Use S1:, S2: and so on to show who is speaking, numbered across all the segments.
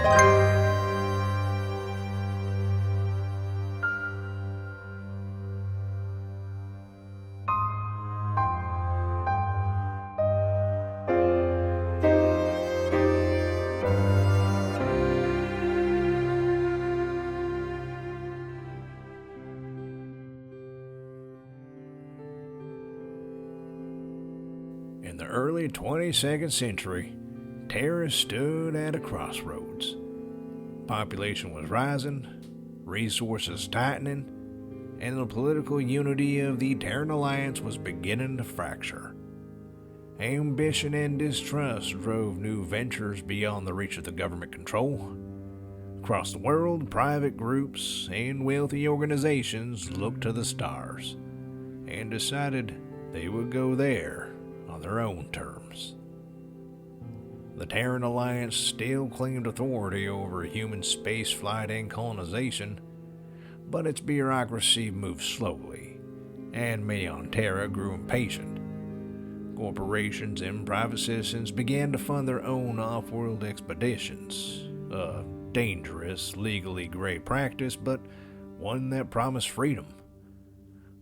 S1: In the early 22nd century, Terra stood at a crossroads. Population was rising, resources tightening, and the political unity of the Terran Alliance was beginning to fracture. Ambition and distrust drove new ventures beyond the reach of the government control. Across the world, private groups and wealthy organizations looked to the stars and decided they would go there on their own terms. The Terran Alliance still claimed authority over human spaceflight and colonization, but its bureaucracy moved slowly, and many on Terra grew impatient. Corporations and private citizens began to fund their own off-world expeditions, a dangerous, legally gray practice, but one that promised freedom.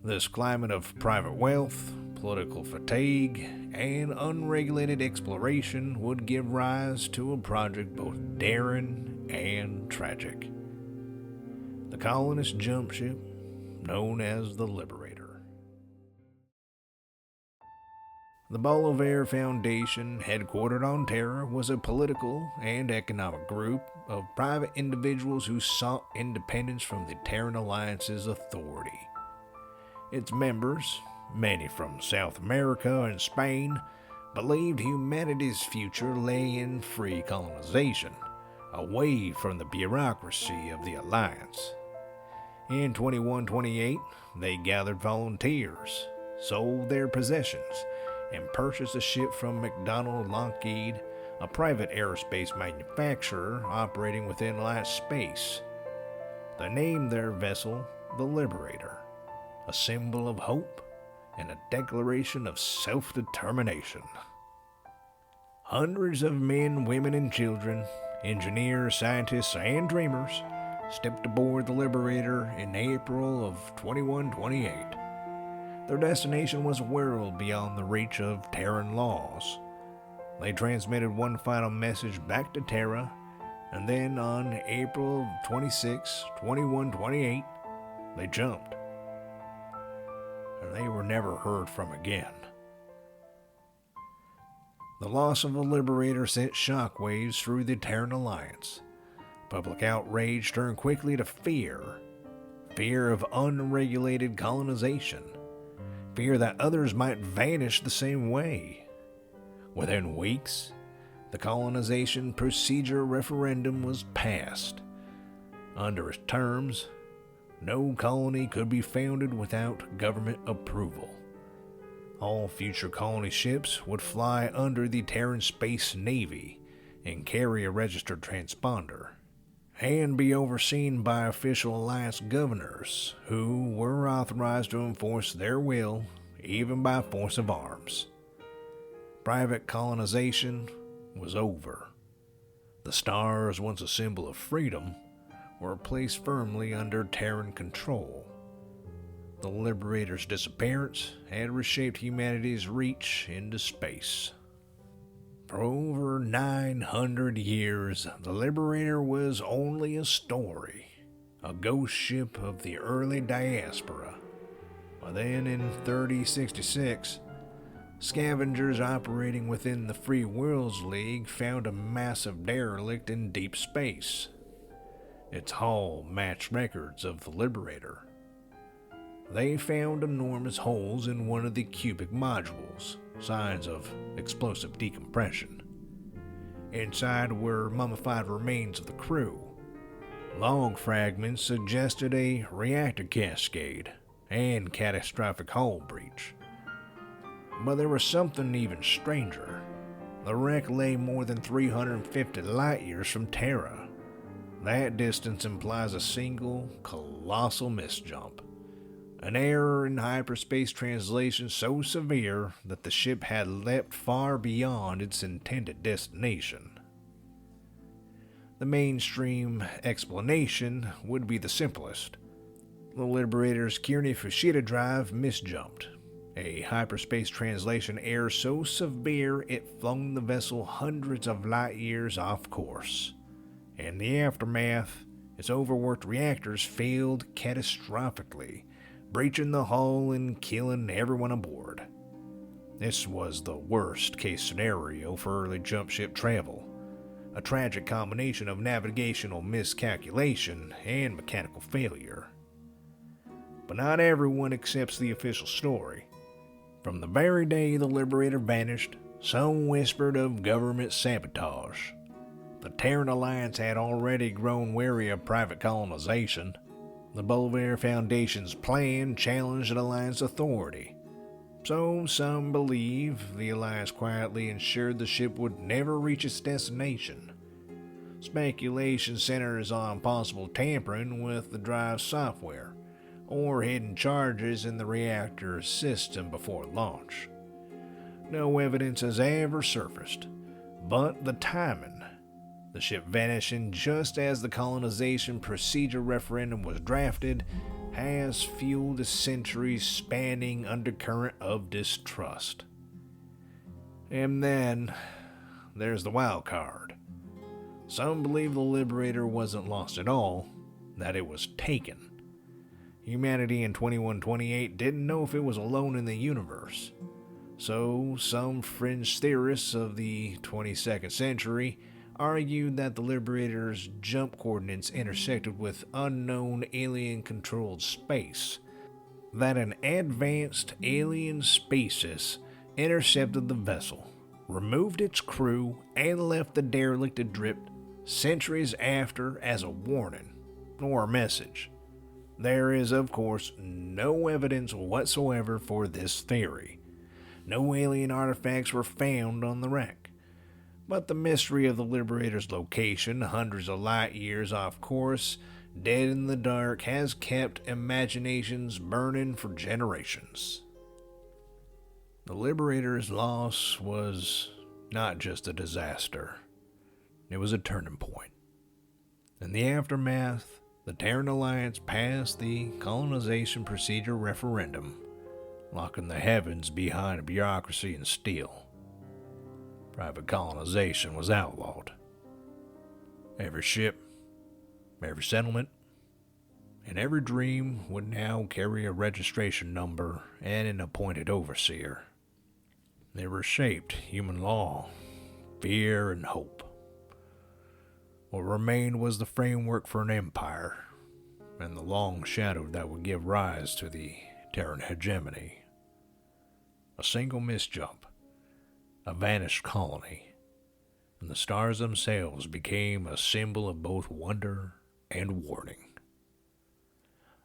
S1: This climate of private wealth, political fatigue, and unregulated exploration would give rise to a project both daring and tragic. The colonist jumpship, known as the Liberator. The Bolivar Foundation, headquartered on Terra, was a political and economic group of private individuals who sought independence from the Terran Alliance's authority. Its members, many from South America and Spain, believed humanity's future lay in free colonization, away from the bureaucracy of the Alliance. In 2128, they gathered volunteers, sold their possessions, and purchased a ship from McDonnell Lockheed, a private aerospace manufacturer operating within Alliance space. They named their vessel the Liberator, a symbol of hope and a declaration of self-determination. Hundreds of men, women, and children, engineers, scientists, and dreamers stepped aboard the Liberator in April of 2128. Their destination was a world beyond the reach of Terran laws. They transmitted one final message back to Terra, and then on April 26, 2128, they jumped. And they were never heard from again. The loss of the Liberator sent shockwaves through the Terran Alliance. Public outrage turned quickly to fear. Fear of unregulated colonization. Fear that others might vanish the same way. Within weeks, the colonization procedure referendum was passed. Under its terms, no colony could be founded without government approval. All future colony ships would fly under the Terran Space Navy and carry a registered transponder, and be overseen by official Alliance governors who were authorized to enforce their will, even by force of arms. Private colonization was over. The stars, once a symbol of freedom, were placed firmly under Terran control. The Liberator's disappearance had reshaped humanity's reach into space. For over 900 years, the Liberator was only a story, a ghost ship of the early diaspora. But then in 3066, scavengers operating within the Free Worlds League found a massive derelict in deep space. Its hull matched records of the Liberator. They found enormous holes in one of the cubic modules, signs of explosive decompression. Inside were mummified remains of the crew. Log fragments suggested a reactor cascade and catastrophic hull breach. But there was something even stranger. The wreck lay more than 350 light years from Terra. That distance implies a single, colossal misjump. An error in hyperspace translation so severe that the ship had leapt far beyond its intended destination. The mainstream explanation would be the simplest. The Liberator's Kearney Fushida drive misjumped, a hyperspace translation error so severe it flung the vessel hundreds of light years off course. In the aftermath, its overworked reactors failed catastrophically, breaching the hull and killing everyone aboard. This was the worst case scenario for early jump ship travel, a tragic combination of navigational miscalculation and mechanical failure. But not everyone accepts the official story. From the very day the Liberator vanished, some whispered of government sabotage. The Terran Alliance had already grown wary of private colonization. The Bolivar Foundation's plan challenged the Alliance authority. So some believe the Alliance quietly ensured the ship would never reach its destination. Speculation centers on possible tampering with the drive software, or hidden charges in the reactor system before launch. No evidence has ever surfaced, but the timing, the ship vanishing just as the colonization procedure referendum was drafted, has fueled a century-spanning undercurrent of distrust. And then there's the wild card. Some believe the Liberator wasn't lost at all, that it was taken. Humanity in 2128 didn't know if it was alone in the universe. So some fringe theorists of the 22nd century argued that the Liberator's jump coordinates intersected with unknown alien-controlled space, that an advanced alien species intercepted the vessel, removed its crew, and left the derelict adrift centuries after as a warning or a message. There is, of course, no evidence whatsoever for this theory. No alien artifacts were found on the wreck. But the mystery of the Liberator's location, hundreds of light years off course, dead in the dark, has kept imaginations burning for generations. The Liberator's loss was not just a disaster. It was a turning point. In the aftermath, the Terran Alliance passed the colonization procedure referendum, locking the heavens behind bureaucracy and steel. Private colonization was outlawed. Every ship, every settlement, and every dream would now carry a registration number and an appointed overseer. They reshaped human law, fear, and hope. What remained was the framework for an empire, and the long shadow that would give rise to the Terran hegemony. A single misjump, a vanished colony, and the stars themselves became a symbol of both wonder and warning.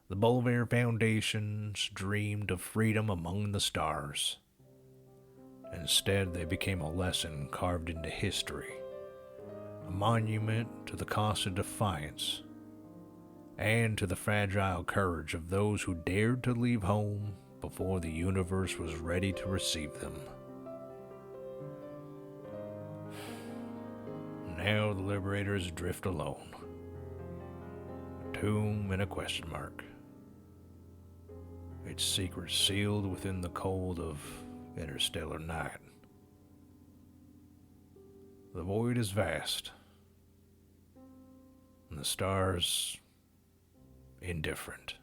S1: The Bolivar Foundations dreamed of freedom among the stars. Instead, they became a lesson carved into history, a monument to the cost of defiance, and to the fragile courage of those who dared to leave home before the universe was ready to receive them. Now the Liberators drift alone, a tomb and a question mark, its secrets sealed within the cold of interstellar night. The void is vast, and the stars indifferent.